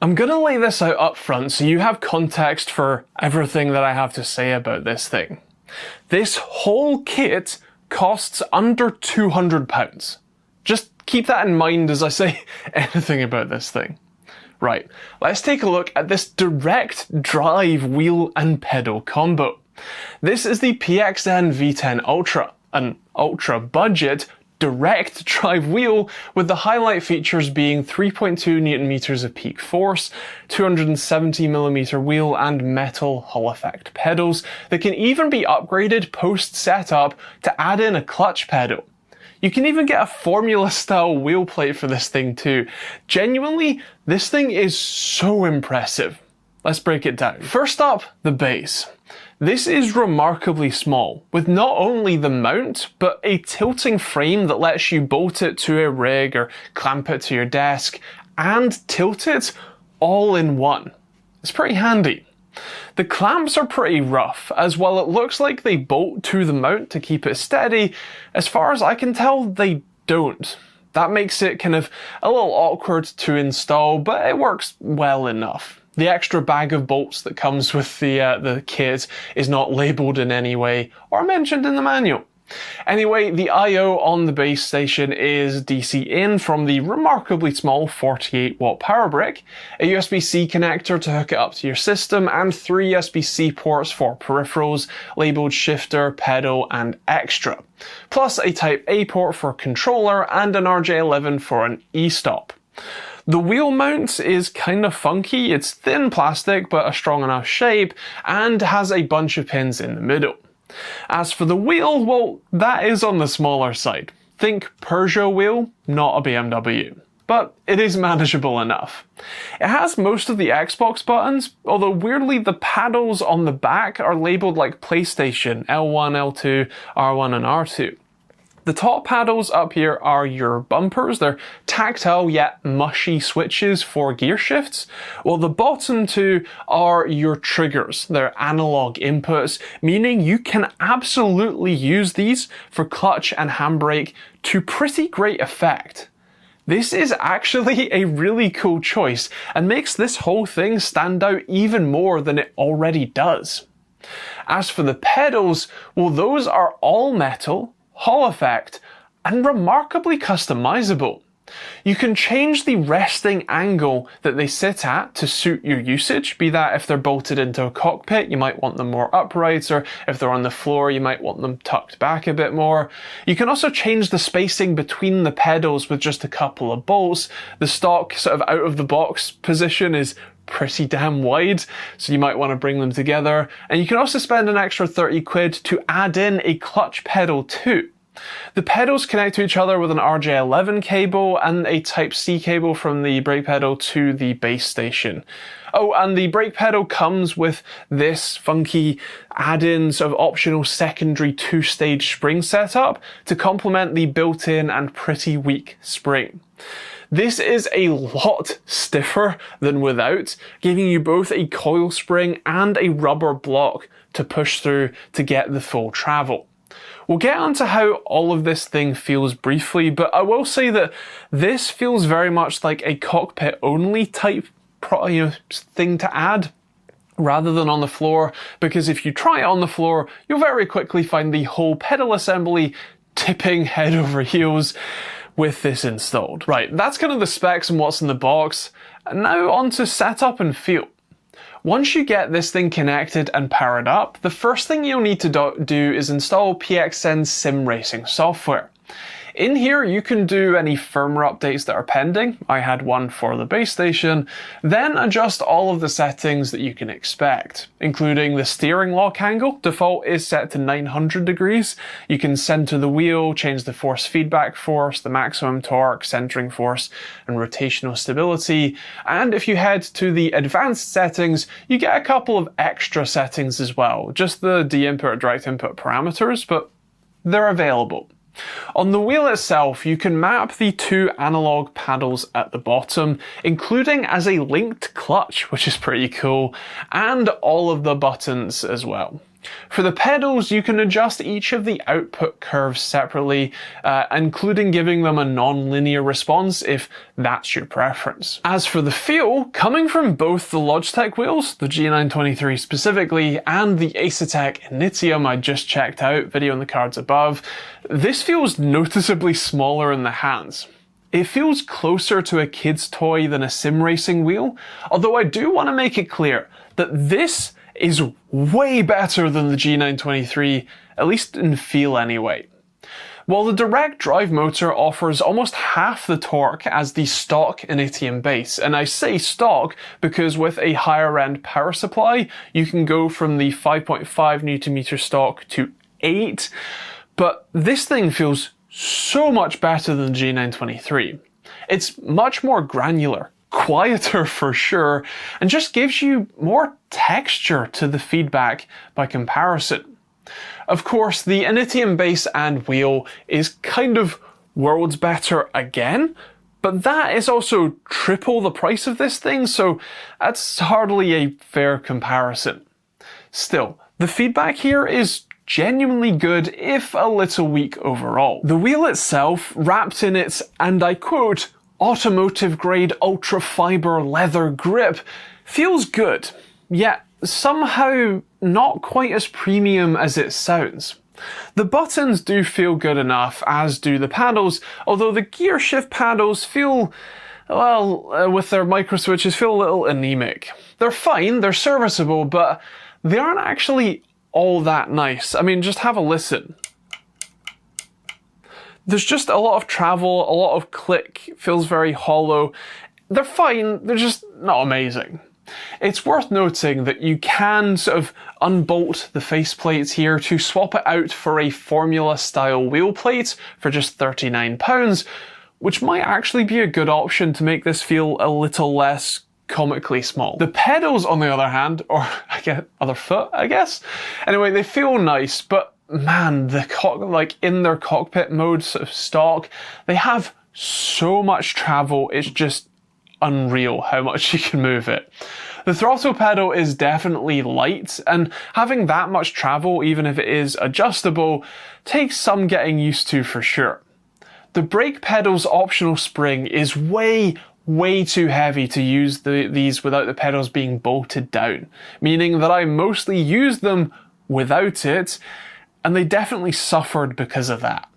I'm gonna lay this out up front so you have context for everything that I have to say about this thing. This whole kit costs under £200. Just keep that in mind as I say anything about this thing. Right, let's take a look at this direct drive wheel and pedal combo. This is the PXN V10 Ultra, an ultra budget direct drive wheel with the highlight features being 3.2 Nm of peak force, 270mm wheel and metal Hall effect pedals that can even be upgraded post setup to add in a clutch pedal. You can even get a Formula style wheel plate for this thing too. Genuinely, this thing is so impressive. Let's break it down. First up, the base. This is remarkably small, with not only the mount, but a tilting frame that lets you bolt it to a rig or clamp it to your desk, and tilt it all in one. It's pretty handy. The clamps are pretty rough, as while it looks like they bolt to the mount to keep it steady, as far as I can tell, they don't. That makes it kind of a little awkward to install, but it works well enough. The extra bag of bolts that comes with the kit is not labelled in any way or mentioned in the manual. Anyway, the I/O on the base station is DC in from the remarkably small 48-watt power brick, a USB-C connector to hook it up to your system, and 3 USB-C ports for peripherals labelled shifter, pedal and extra, plus a Type A port for controller and an RJ11 for an e-stop. The wheel mount is kind of funky. It's thin plastic but a strong enough shape and has a bunch of pins in the middle. As for the wheel, well, that is on the smaller side. Think Peugeot wheel, not a BMW. But it is manageable enough. It has most of the Xbox buttons, although weirdly the paddles on the back are labelled like PlayStation, L1, L2, R1 and R2. The top paddles up here are your bumpers. They're tactile yet mushy switches for gear shifts, while the bottom two are your triggers. They're analog inputs, meaning you can absolutely use these for clutch and handbrake to pretty great effect. This is actually a really cool choice and makes this whole thing stand out even more than it already does. As for the pedals, well, those are all metal, Hall effect, and remarkably customizable. You can change the resting angle that they sit at to suit your usage, be that if they're bolted into a cockpit, you might want them more upright, or if they're on the floor, you might want them tucked back a bit more. You can also change the spacing between the pedals with just a couple of bolts. The stock sort of out of the box position is pretty damn wide, so you might want to bring them together. And you can also spend an extra 30 quid to add in a clutch pedal too. The pedals connect to each other with an RJ11 cable and a Type-C cable from the brake pedal to the base station. Oh, and the brake pedal comes with this funky add-in sort of optional secondary 2-stage spring setup to complement the built-in and pretty weak spring. This is a lot stiffer than without, giving you both a coil spring and a rubber block to push through to get the full travel. We'll get onto how all of this thing feels briefly, but I will say that this feels very much like a cockpit-only type thing to add, rather than on the floor, because if you try it on the floor, you'll very quickly find the whole pedal assembly tipping head over heels with this installed. Right, that's kind of the specs and what's in the box. And now on to setup and feel. Once you get this thing connected and powered up, the first thing you'll need to do is install PXN Sim Racing software. In here, you can do any firmware updates that are pending. I had one for the base station. Then adjust all of the settings that you can expect, including the steering lock angle. Default is set to 900 degrees. You can center the wheel, change the force feedback force, the maximum torque, centering force, and rotational stability. And if you head to the advanced settings, you get a couple of extra settings as well. Just the D-input, direct input parameters, but they're available. On the wheel itself, you can map the 2 analog paddles at the bottom, including as a linked clutch, which is pretty cool, and all of the buttons as well. For the pedals, you can adjust each of the output curves separately, including giving them a non-linear response if that's your preference. As for the feel, coming from both the Logitech wheels, the G923 specifically, and the Asetek Initium I just checked out, video in the cards above, this feels noticeably smaller in the hands. It feels closer to a kid's toy than a sim racing wheel, although I do want to make it clear that this is way better than the G923, at least in feel anyway. While the direct drive motor offers almost half the torque as the stock Initium base, and I say stock because with a higher end power supply, you can go from the 5.5 Nm stock to 8, but this thing feels so much better than the G923. It's much more granular, quieter for sure, and just gives you more texture to the feedback by comparison. Of course, the Initium base and wheel is kind of worlds better again, but that is also triple the price of this thing, so that's hardly a fair comparison. Still, the feedback here is genuinely good, if a little weak overall. The wheel itself, wrapped in its, and I quote, automotive grade ultra fiber leather grip, feels good, yet somehow not quite as premium as it sounds. The buttons do feel good enough, as do the paddles, although the gear shift paddles feel, well, with their micro switches, feel a little anemic. They're fine, they're serviceable, but they aren't actually all that nice. I mean, just have a listen. There's just a lot of travel, a lot of click, feels very hollow. They're fine, they're just not amazing. It's worth noting that you can sort of unbolt the faceplates here to swap it out for a Formula style wheel plate for just £39, which might actually be a good option to make this feel a little less comically small. The pedals, on the other hand, or I guess other foot, I guess. Anyway, they feel nice, but man, like in their cockpit mode, sort of stock, they have so much travel, it's just unreal how much you can move it. The throttle pedal is definitely light, and having that much travel, even if it is adjustable, takes some getting used to for sure. The brake pedal's optional spring is way too heavy to use these without the pedals being bolted down, meaning that I mostly used them without it, and they definitely suffered because of that.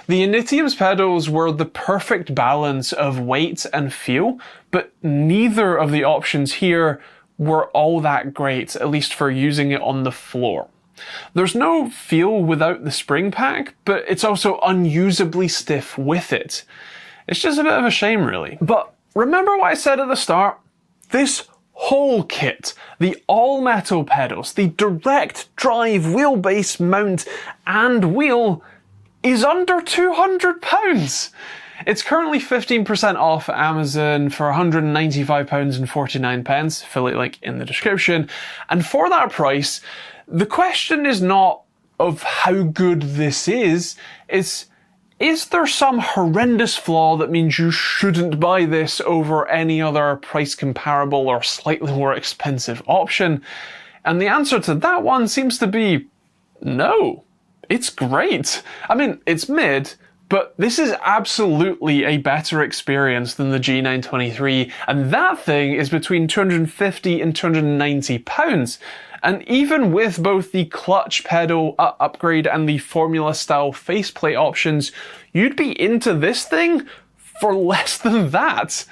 The Initium's pedals were the perfect balance of weight and feel, but neither of the options here were all that great, at least for using it on the floor. There's no feel without the spring pack, but it's also unusably stiff with it. It's just a bit of a shame, really. But remember what I said at the start? This whole kit, the all-metal pedals, the direct drive wheelbase mount and wheel, is under £200. It's currently 15% off at Amazon for £195.49, affiliate link in the description. And for that price, the question is not of how good this is there some horrendous flaw that means you shouldn't buy this over any other price comparable or slightly more expensive option? And the answer to that one seems to be no. It's great. I mean, it's mid, but this is absolutely a better experience than the G923, and that thing is between £250 and £290. And even with both the clutch pedal upgrade and the Formula style faceplate options, you'd be into this thing for less than that.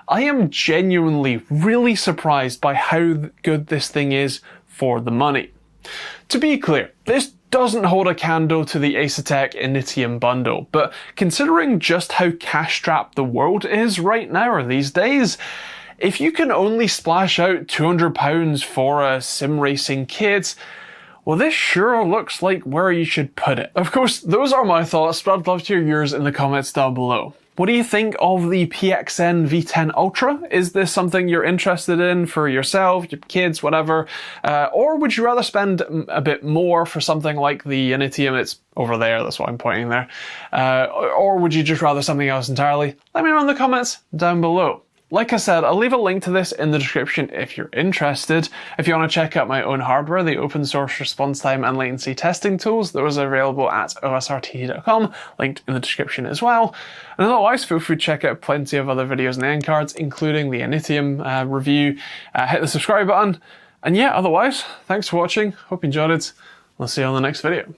I am genuinely really surprised by how good this thing is for the money. To be clear, this doesn't hold a candle to the Asetek Initium bundle, but considering just how cash-strapped the world is right now or these days, if you can only splash out £200 for a sim racing kit, well, this sure looks like where you should put it. Of course, those are my thoughts, but I'd love to hear yours in the comments down below. What do you think of the PXN V10 Ultra? Is this something you're interested in for yourself, your kids, whatever? Or would you rather spend a bit more for something like the Initium? It's over there, that's why I'm pointing there. Or would you just rather something else entirely? Let me know in the comments down below. like I said, I'll leave a link to this in the description if you're interested. If you want to check out my own hardware, the open source response time and latency testing tools, those are available at osrt.com, linked in the description as well. And otherwise, feel free to check out plenty of other videos on the end cards, including the Initium review. Hit the subscribe button. And yeah, otherwise, thanks for watching. Hope you enjoyed it. I'll see you on the next video.